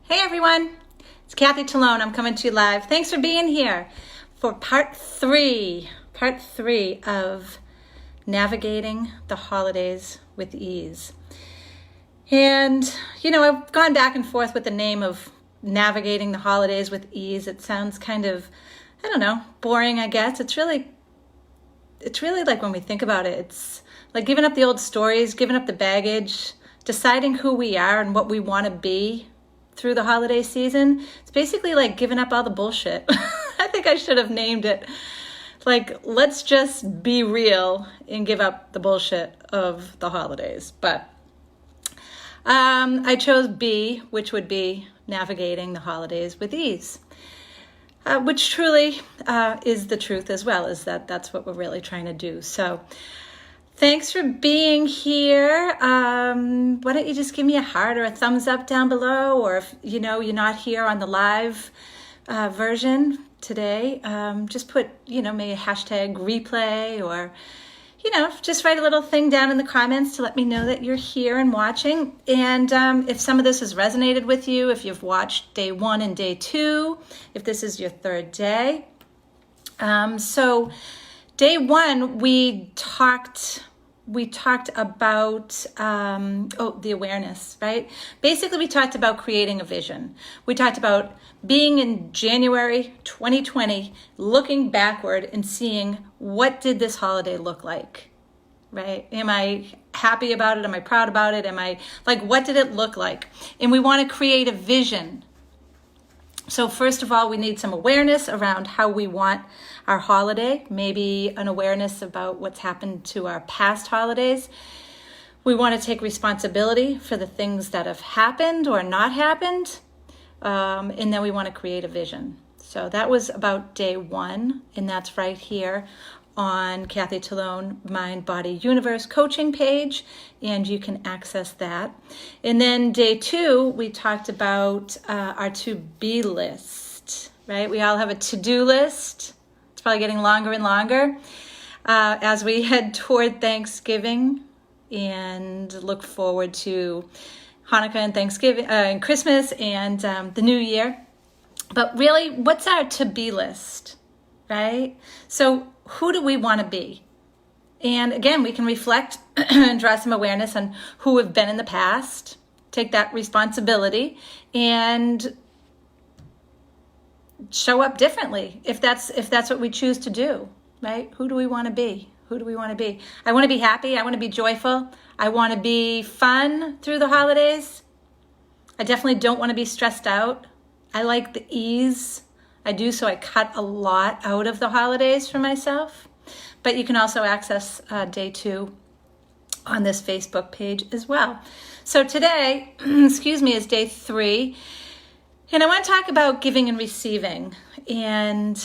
Hey everyone, it's Kathy Talone. I'm coming to you live. Thanks for being here for part three of navigating the holidays with ease. And, I've gone back and forth with the name of navigating the holidays with ease. It sounds kind of, boring, I guess. It's really like when we think about it, it's like giving up the old stories, giving up the baggage, deciding who we are and what we want to be through the holiday season. It's basically like giving up all the bullshit. I think I should have named it like, let's just be real and give up the bullshit of the holidays. But I chose B, which would be navigating the holidays with ease, which truly is the truth as well, is that's what we're really trying to do. So thanks for being here. Why don't you just give me a heart or a thumbs up down below, or if you're not here on the live version today, just put maybe a hashtag replay, or just write a little thing down in the comments to let me know that you're here and watching. And if some of this has resonated with you, if you've watched day 1 and day 2, if this is your third day. So day 1, we talked about the awareness, right? Basically, we talked about creating a vision. We talked about being in January 2020, looking backward and seeing, what did this holiday look like, right? Am I happy about it? Am I proud about it? What did it look like? And we want to create a vision. So first of all, we need some awareness around how we want our holiday, maybe an awareness about what's happened to our past holidays. We want to take responsibility for the things that have happened or not happened, and then we want to create a vision. So that was about day 1, and that's right here on Kathy Talone Mind, Body, Universe coaching page, and you can access that. And then day 2, we talked about our to-be list, right? We all have a to-do list. It's probably getting longer and longer as we head toward Thanksgiving and look forward to Hanukkah and Thanksgiving and Christmas and the New Year. But really, what's our to-be list, right? So who do we want to be? And again, we can reflect and draw some awareness on who we've been in the past, take that responsibility, and show up differently if that's what we choose to do, right? Who do we want to be? Who do we want to be? I want to be happy. I want to be joyful. I want to be fun through the holidays. I definitely don't want to be stressed out. I like the ease. I do, so I cut a lot out of the holidays for myself. But you can also access day 2 on this Facebook page as well. So today, is day 3. And I want to talk about giving and receiving. And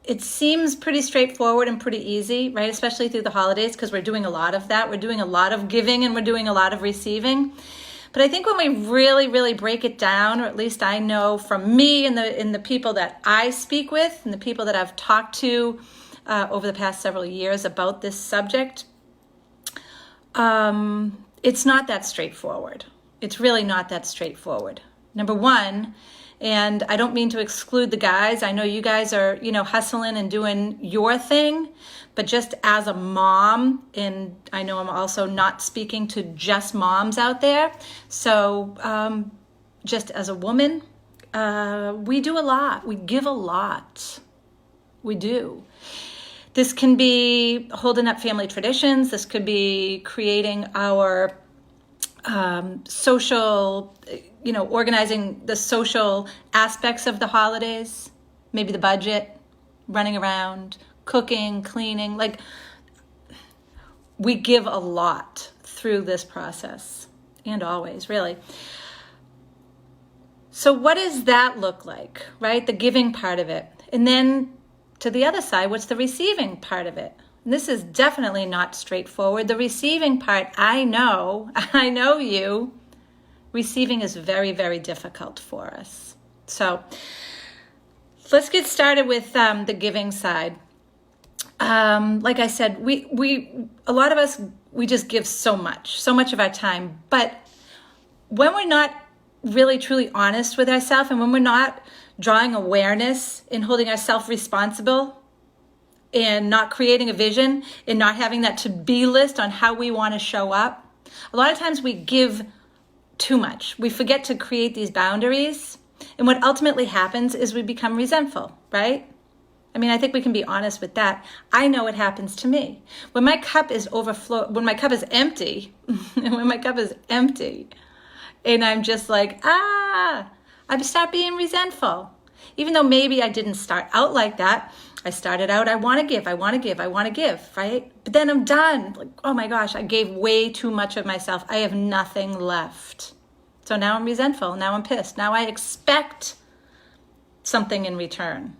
it seems pretty straightforward and pretty easy, right? Especially through the holidays, because we're doing a lot of that. We're doing a lot of giving and we're doing a lot of receiving. But I think when we really, really break it down, or at least I know from me and the people that I speak with and the people that I've talked to over the past several years about this subject, it's not that straightforward. It's really not that straightforward. Number one, and I don't mean to exclude the guys. I know you guys are, hustling and doing your thing, but just as a mom, and I know I'm also not speaking to just moms out there. So just as a woman, we do a lot. We give a lot. We do. This can be holding up family traditions. This could be creating our social, organizing the social aspects of the holidays, maybe the budget, running around, cooking, cleaning. We give a lot through this process, and always, really. So what does that look like, right? The giving part of it. And then to the other side, what's the receiving part of it? And this is definitely not straightforward. The receiving part, I know you, receiving is very, very difficult for us. So let's get started with the giving side. Like I said, a lot of us, we just give so much of our time. But when we're not really truly honest with ourselves, and when we're not drawing awareness and holding ourselves responsible and not creating a vision and not having that to-be list on how we want to show up, a lot of times we give too much. We forget to create these boundaries. And what ultimately happens is we become resentful, right? I mean, I think we can be honest with that. I know what happens to me. When my cup is when my cup is empty, when my cup is empty, and I'm just like, I start being resentful. Even though maybe I didn't start out like that. I started out, I want to give, right? But then I'm done. Like, oh my gosh, I gave way too much of myself. I have nothing left. So now I'm resentful. Now I'm pissed. Now I expect something in return.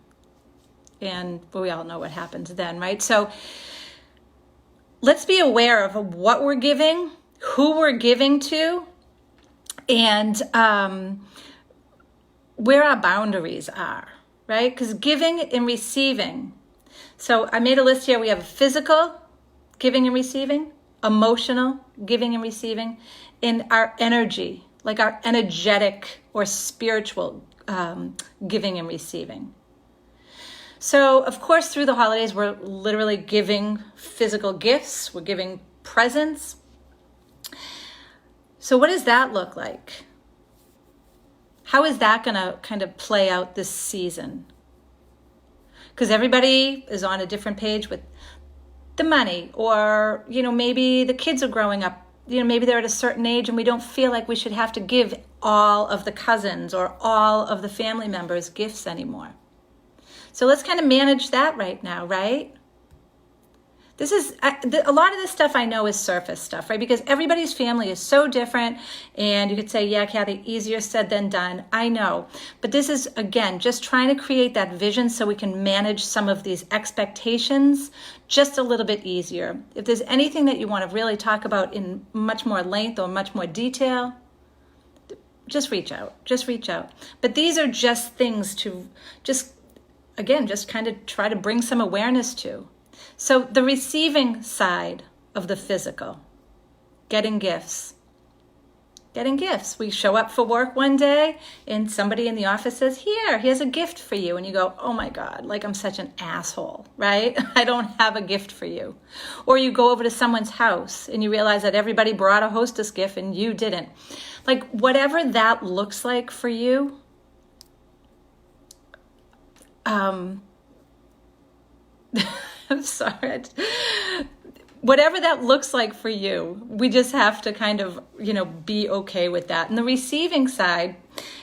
And we all know what happens then, right? So let's be aware of what we're giving, who we're giving to, and where our boundaries are, right? Because giving and receiving. So I made a list here. We have physical giving and receiving, emotional giving and receiving, and our energy, like our energetic or spiritual giving and receiving. So, of course, through the holidays, we're literally giving physical gifts. We're giving presents. So what does that look like? How is that going to kind of play out this season? Because everybody is on a different page with the money, or, maybe the kids are growing up. Maybe they're at a certain age and we don't feel like we should have to give all of the cousins or all of the family members gifts anymore. So let's kind of manage that right now, right? This is, a lot of this stuff I know is surface stuff, right? Because everybody's family is so different. And you could say, yeah, Kathy, easier said than done. I know. But this is, again, just trying to create that vision so we can manage some of these expectations just a little bit easier. If there's anything that you want to really talk about in much more length or much more detail, just reach out. But these are just things to just kind of try to bring some awareness to. So the receiving side of the physical, getting gifts. We show up for work one day and somebody in the office says, here's a gift for you. And you go, oh my God, like I'm such an asshole, right? I don't have a gift for you. Or you go over to someone's house and you realize that everybody brought a hostess gift and you didn't. Like whatever that looks like for you, I'm sorry. Whatever that looks like for you, we just have to kind of, be okay with that. And the receiving side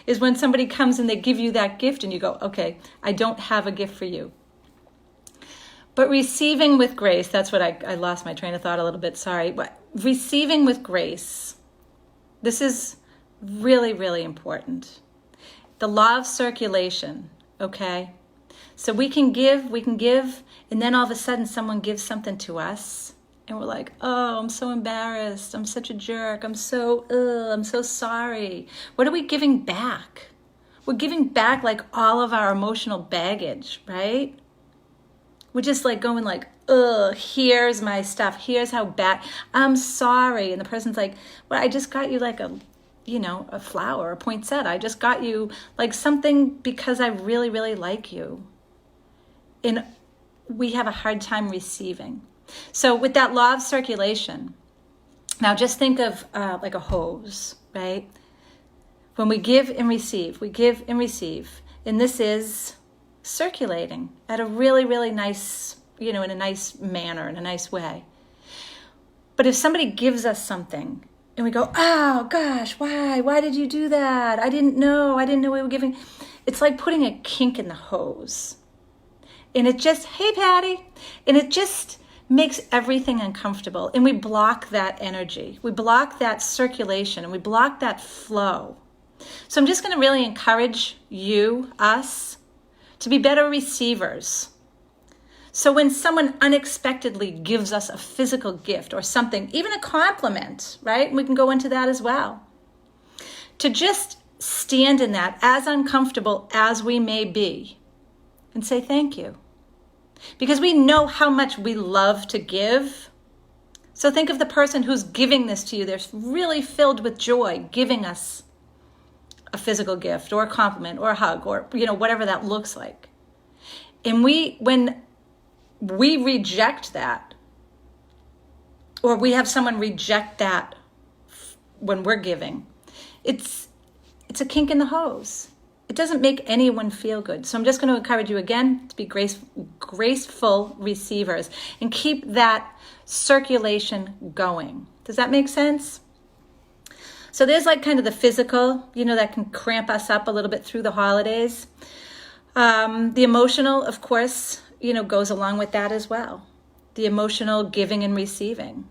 is when somebody comes and they give you that gift and you go, okay, I don't have a gift for you. But receiving with grace, that's what I lost my train of thought a little bit, sorry. But receiving with grace, this is really, really important. The law of circulation, okay? So we can give, and then all of a sudden someone gives something to us, and we're like, oh, I'm so embarrassed. I'm such a jerk. I'm so sorry. What are we giving back? We're giving back like all of our emotional baggage, right? We're just like going like, here's my stuff. Here's how bad. I'm sorry. And the person's like, well, I just got you like a flower, a poinsettia. I just got you like something because I really, really like you. And we have a hard time receiving. So with that law of circulation, now just think of like a hose, right? When we give and receive, and this is circulating at a really, really nice, in a nice manner, in a nice way. But if somebody gives us something and we go, oh gosh, why did you do that? I didn't know we were giving. It's like putting a kink in the hose. And it just, hey, Patty. And it just makes everything uncomfortable. And we block that energy. We block that circulation and we block that flow. So I'm just going to really encourage us, to be better receivers. So when someone unexpectedly gives us a physical gift or something, even a compliment, right? We can go into that as well. To just stand in that, as uncomfortable as we may be, and say thank you. Because we know how much we love to give. So think of the person who's giving this to you. They're really filled with joy, giving us a physical gift or a compliment or a hug or, whatever that looks like. And when we reject that, or we have someone reject that when we're giving, it's a kink in the hose. It doesn't make anyone feel good. So I'm just going to encourage you again to be graceful receivers and keep that circulation going. Does that make sense? So there's like kind of the physical, that can cramp us up a little bit through the holidays. The emotional, of course, goes along with that as well. The emotional giving and receiving.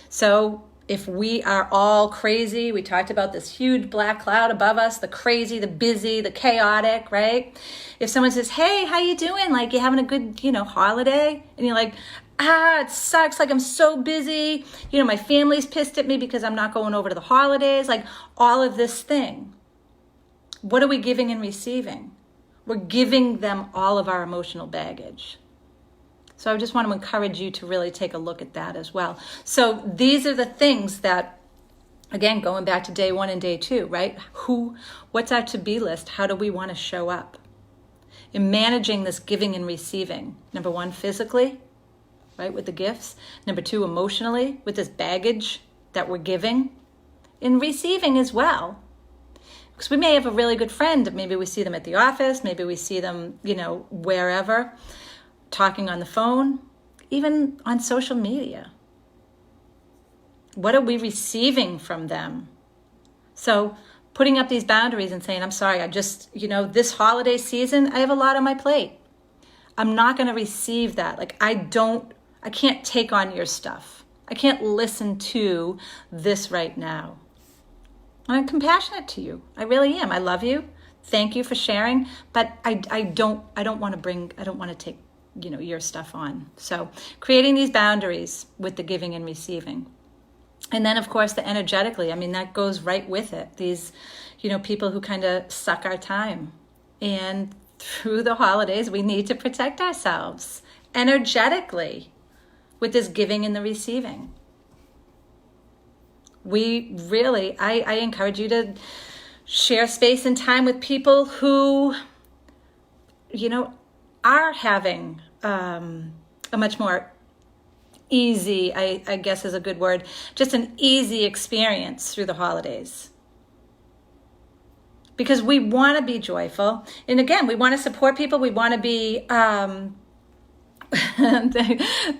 So if we are all crazy, we talked about this huge black cloud above us, the crazy, the busy, the chaotic, right? If someone says, hey, how you doing? Like, you having a good, holiday? And you're like, it sucks. Like, I'm so busy. My family's pissed at me because I'm not going over to the holidays. Like, all of this thing. What are we giving and receiving? We're giving them all of our emotional baggage. So I just want to encourage you to really take a look at that as well. So these are the things that, again, going back to day 1 and day 2, right? What's our to-be list? How do we want to show up? In managing this giving and receiving. Number 1, physically, right, with the gifts. Number 2, emotionally, with this baggage that we're giving. In receiving as well. Because we may have a really good friend. Maybe we see them at the office. Maybe we see them, wherever. Talking on the phone, even on social media. What are we receiving from them? So putting up these boundaries and saying, I'm sorry, I just, this holiday season, I have a lot on my plate. I'm not going to receive that. Like, I can't take on your stuff. I can't listen to this right now. I'm compassionate to you. I really am. I love you. Thank you for sharing. But I don't want to take your stuff on. So creating these boundaries with the giving and receiving. And then, of course, the energetically, that goes right with it. These, people who kind of suck our time. And through the holidays, we need to protect ourselves energetically with this giving and the receiving. We really, I encourage you to share space and time with people who, are having a much more easy, I guess is a good word, just an easy experience through the holidays. Because we want to be joyful. And again, we want to support people. We want to be,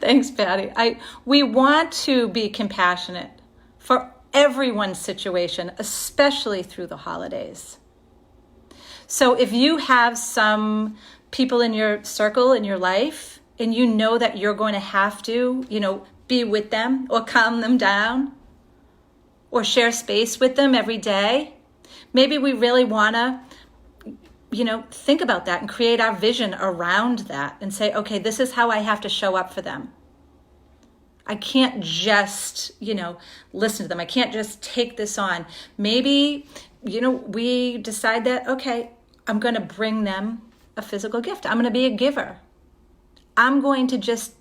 thanks, Patty. We want to be compassionate for everyone's situation, especially through the holidays. So if you have some people in your circle, in your life, and you know that you're going to have to, be with them or calm them down or share space with them every day, maybe we really want to, think about that and create our vision around that and say, okay, this is how I have to show up for them. I can't just, listen to them. I can't just take this on. Maybe, we decide that, okay, I'm going to bring them a physical gift. I'm going to be a giver. I'm going to just,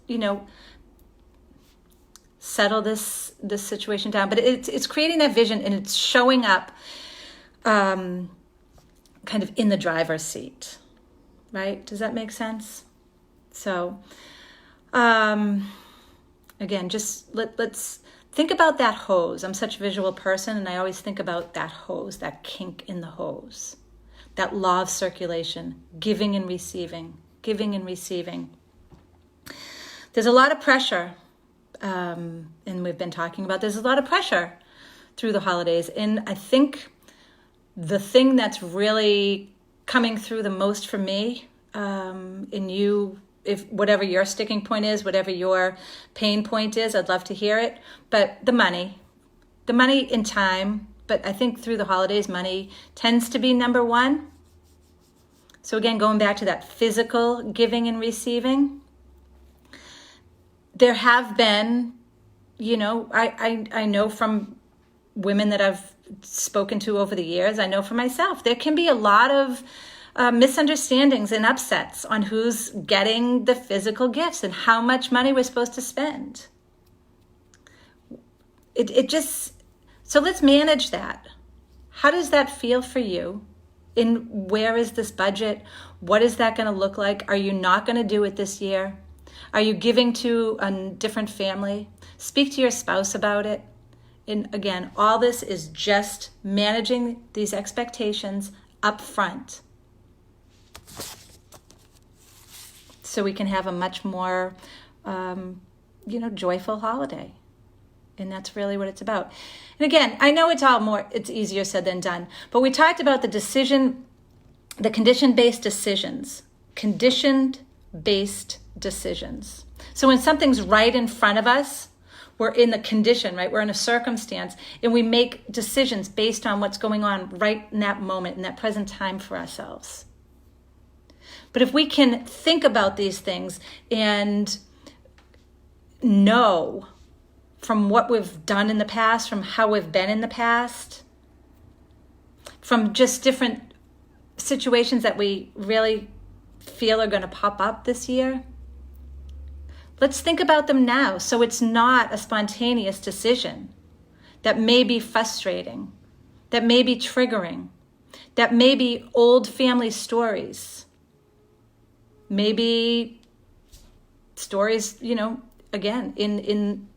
settle this situation down. But it's creating that vision, and it's showing up kind of in the driver's seat, right? Does that make sense? So, again, just let's think about that hose. I'm such a visual person, and I always think about that hose, that kink in the hose. That law of circulation, giving and receiving, giving and receiving. There's a lot of pressure, and we've been talking about there's a lot of pressure through the holidays. And I think the thing that's really coming through the most for me, in you, if whatever your sticking point is, whatever your pain point is, I'd love to hear it. But the money in time. But I think through the holidays, money tends to be number 1. So again, going back to that physical giving and receiving, there have been, I know from women that I've spoken to over the years, I know for myself, there can be a lot of misunderstandings and upsets on who's getting the physical gifts and how much money we're supposed to spend. So let's manage that. How does that feel for you? Where is this budget? What is that going to look like? Are you not going to do it this year? Are you giving to a different family? Speak to your spouse about it. And again, all this is just managing these expectations up front so we can have a much more, joyful holiday. And that's really what it's about. And again, I know it's easier said than done, but we talked about the condition-based decisions. Condition-based decisions. So when something's right in front of us, we're in the condition, right? We're in a circumstance, and we make decisions based on what's going on right in that moment, in that present time for ourselves. But if we can think about these things and know from what we've done in the past, from how we've been in the past, from just different situations that we really feel are going to pop up this year, let's think about them now so it's not a spontaneous decision that may be frustrating, that may be triggering, that may be old family stories, maybe stories, again,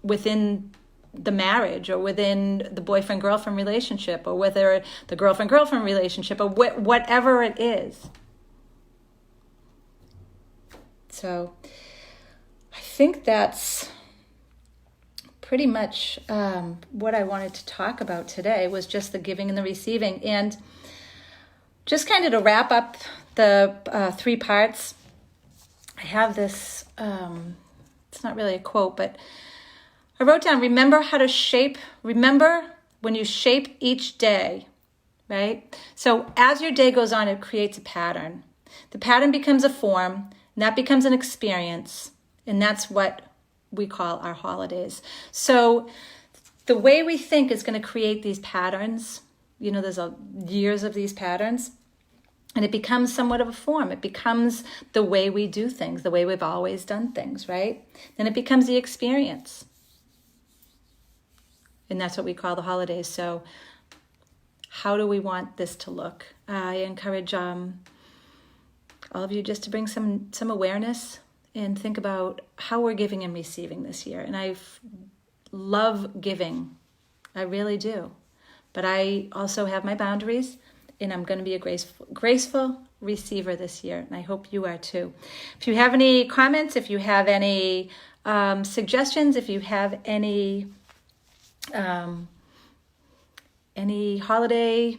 within the marriage or within the boyfriend-girlfriend relationship or whether the girlfriend-girlfriend relationship or whatever it is. So I think that's pretty much what I wanted to talk about today was just the giving and the receiving. And just kind of to wrap up the 3 parts, I have this, it's not really a quote, but I wrote down, remember when you shape each day, right? So as your day goes on, it creates a pattern. The pattern becomes a form, and that becomes an experience, and that's what we call our holidays. So the way we think is going to create these patterns. There's years of these patterns, and it becomes somewhat of a form. It becomes the way we do things, the way we've always done things, right? Then it becomes the experience. And that's what we call the holidays. So how do we want this to look? I encourage all of you just to bring some awareness and think about how we're giving and receiving this year. And I love giving. I really do. But I also have my boundaries, and I'm going to be a graceful receiver this year. And I hope you are too. If you have any comments, if you have any suggestions, if you have any holiday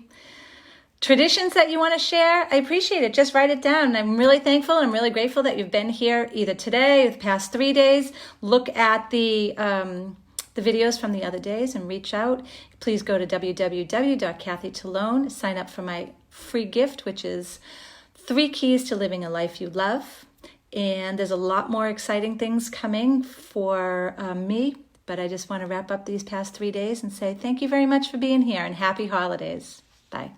traditions that you want to share, I appreciate it. Just write it down. I'm really thankful and I'm really grateful that you've been here either today or the past 3 days. Look at the videos from the other days and reach out. Please go to www.kathytalone. Sign up for my free gift, which is 3 keys to living a life you love. And there's a lot more exciting things coming for me. But I just want to wrap up these past 3 days and say thank you very much for being here and happy holidays. Bye.